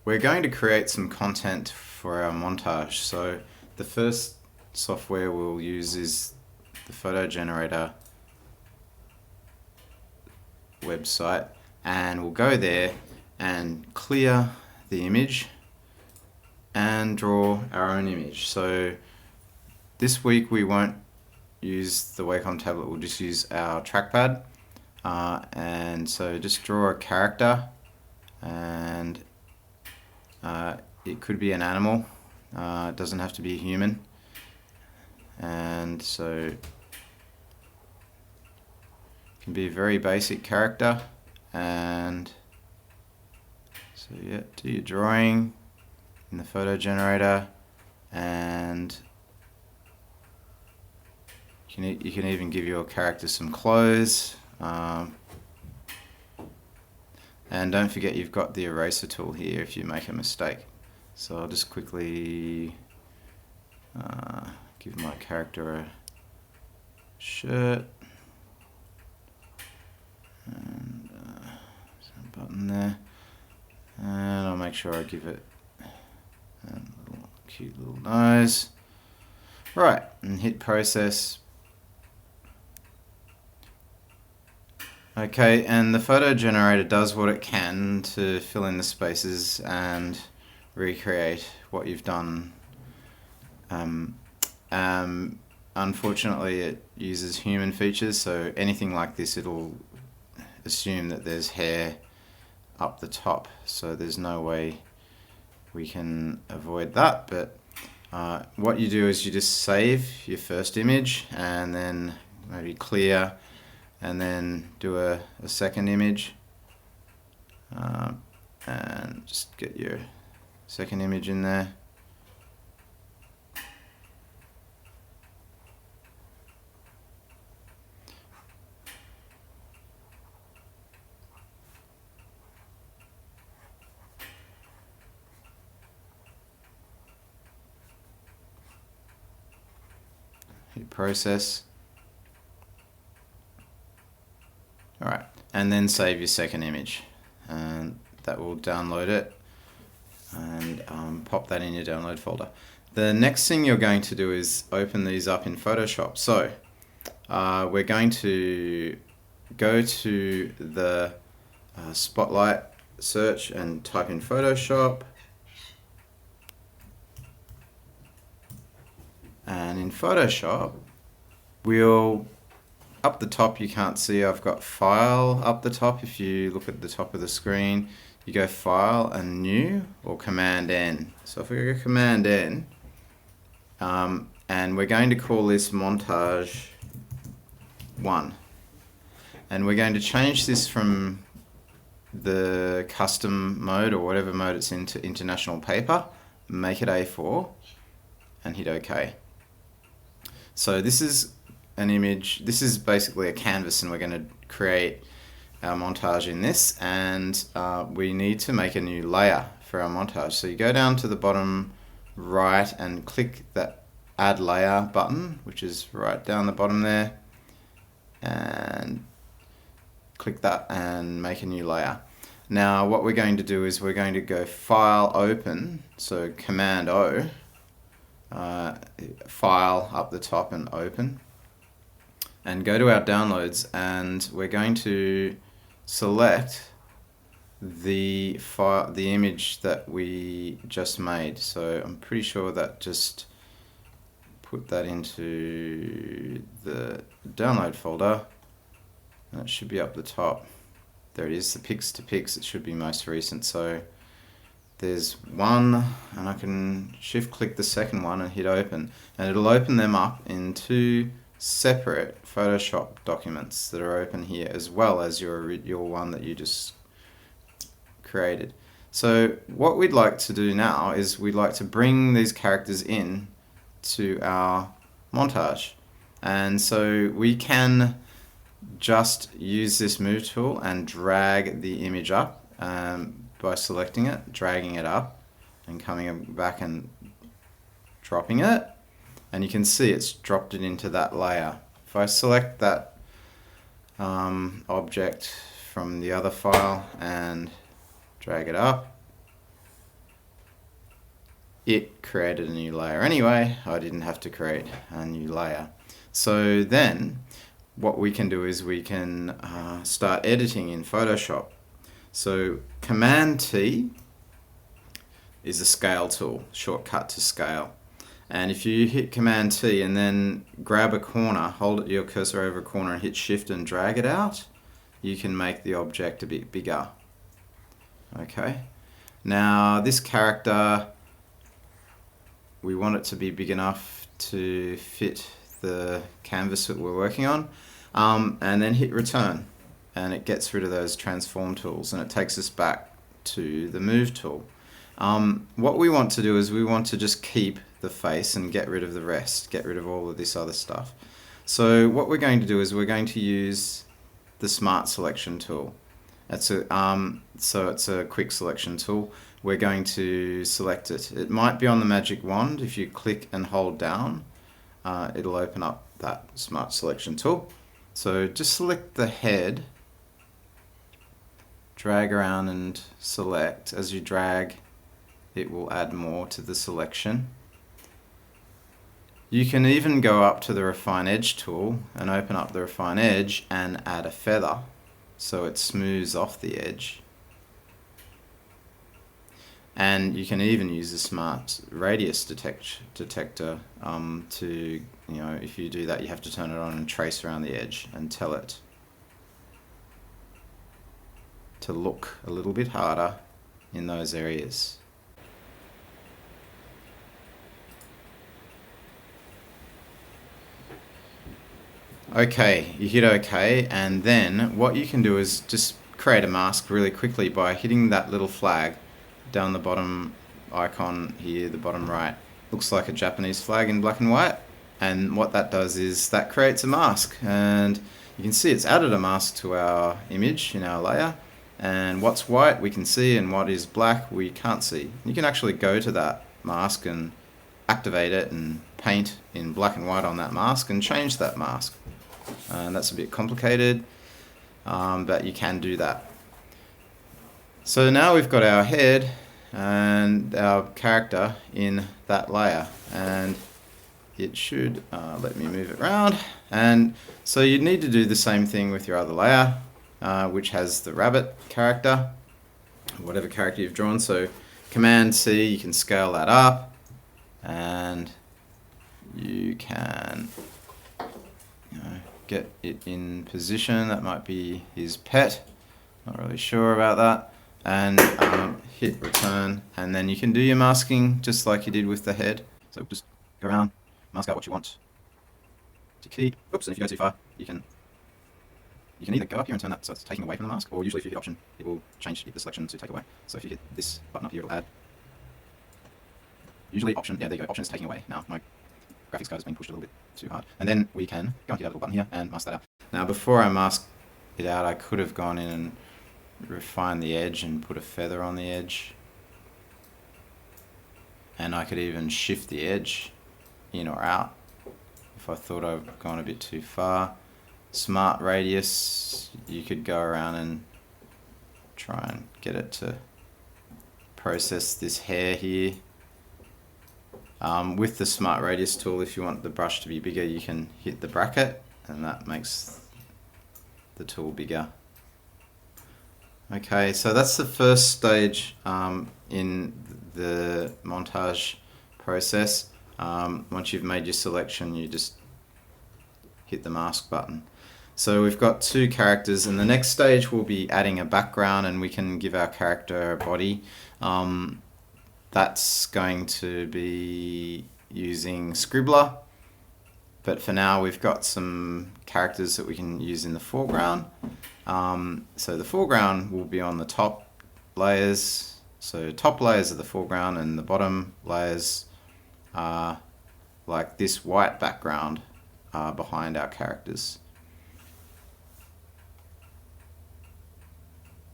we're going to create some content for our montage. So the first software we'll use is the photo generator website, and we'll go there and clear the image and draw our own image. So this week we won't use the Wacom tablet, we'll just use our trackpad, and so just draw a character, and it could be an animal, it doesn't have to be a human, and so it can be a very basic character. And so yeah, do your drawing in the photo generator, and you can even give your character some clothes, and don't forget you've got the eraser tool here if you make a mistake. So I'll just quickly give my character a shirt, and there's a button there, and I'll make sure I give it a little cute little nose. Right, and hit process. Okay, and the photo generator does what it can to fill in the spaces and recreate what you've done. Unfortunately, it uses human features, so anything like this, it'll assume that there's hair up the top, so there's no way we can avoid that. But what you do is you just save your first image and then maybe clear, and then do a second image, and just get your second image in there. Hit process. Alright, and then save your second image, and that will download it, and pop that in your download folder. The next thing you're going to do is open these up in Photoshop. So we're going to go to the Spotlight search and type in Photoshop, and in Photoshop we'll, up the top you can't see, I've got File up the top. If you look at the top of the screen, you go File and New, or Command N. So if we go Command N, and we're going to call this Montage 1, and we're going to change this from the custom mode or whatever mode it's in to International Paper, make it A4, and hit OK. So this is an image, this is basically a canvas, and we're going to create our montage in this, and we need to make a new layer for our montage. So you go down to the bottom right and click that Add Layer button, which is right down the bottom there, and click that and make a new layer. Now what we're going to do is we're going to go File, Open, so Command O, File up the top and Open, and go to our downloads, and we're going to select the file, the image that we just made. So I'm pretty sure that just put that into the download folder, and it should be up the top. There it is, the Pix to Pix, it should be most recent. So there's one, and I can shift click the second one and hit open, and it'll open them up in two separate Photoshop documents that are open here, as well as your one that you just created. So what we'd like to do now is we'd like to bring these characters in to our montage, and so we can just use this move tool and drag the image up by selecting it, dragging it up and coming back and dropping it, and you can see it's dropped it into that layer. If I select that object from the other file and drag it up, it created a new layer anyway. I didn't have to create a new layer. So then what we can do is we can start editing in Photoshop. So Command T is a scale tool, shortcut to scale. And if you hit Command T and then grab a corner, hold your cursor over a corner and hit Shift and drag it out, you can make the object a bit bigger. Okay. Now this character, we want it to be big enough to fit the canvas that we're working on, and then hit return, and it gets rid of those transform tools and it takes us back to the move tool. What we want to do is we want to just keep the face and get rid of the rest, get rid of all of this other stuff. So what we're going to do is we're going to use the Smart Selection tool. So it's a quick selection tool. We're going to select it. It might be on the magic wand. If you click and hold down, it'll open up that Smart Selection tool. So just select the head, drag around and select. As you drag, it will add more to the selection. You can even go up to the Refine Edge tool and open up the Refine Edge and add a feather so it smooths off the edge. And you can even use the Smart Radius detector to, if you do that, you have to turn it on and trace around the edge and tell it to look a little bit harder in those areas. Okay, you hit OK, and then what you can do is just create a mask really quickly by hitting that little flag down the bottom icon here, the bottom right. Looks like a Japanese flag in black and white, and what that does is that creates a mask, and you can see it's added a mask to our image in our layer, and what's white we can see and what is black we can't see. You can actually go to that mask and activate it and paint in black and white on that mask and change that mask. And that's a bit complicated, but you can do that. So now we've got our head and our character in that layer, and it should let me move it around. And so you need to do the same thing with your other layer, which has the rabbit character, whatever character you've drawn. So Command C, you can scale that up, and you can get it in position. That might be his pet, not really sure about that. And hit return, and then you can do your masking just like you did with the head. So just go around, mask out what you want to keep. Oops, and if you go too far, you can either go up here and turn that so it's taking away from the mask, or usually if you hit option, it will change the selection to take away. So if you hit this button up here, it'll add. Usually option, yeah, there you go, option is taking away. Now my graphics card has been pushed a little bit too hard. And then we can go and hit that little button here and mask that out. Now before I mask it out, I could have gone in and refine the edge and put a feather on the edge. And I could even shift the edge in or out if I thought I'd gone a bit too far. Smart Radius, you could go around and try and get it to process this hair here. With the Smart Radius tool, if you want the brush to be bigger, you can hit the bracket and that makes the tool bigger. Okay, so that's the first stage in the montage process. Once you've made your selection, you just hit the mask button. So we've got two characters, and the next stage we'll be adding a background, and we can give our character a body. That's going to be using Scribbler, but for now we've got some characters that we can use in the foreground. So the foreground will be on the top layers. So top layers are the foreground, and the bottom layers are like this white background behind our characters.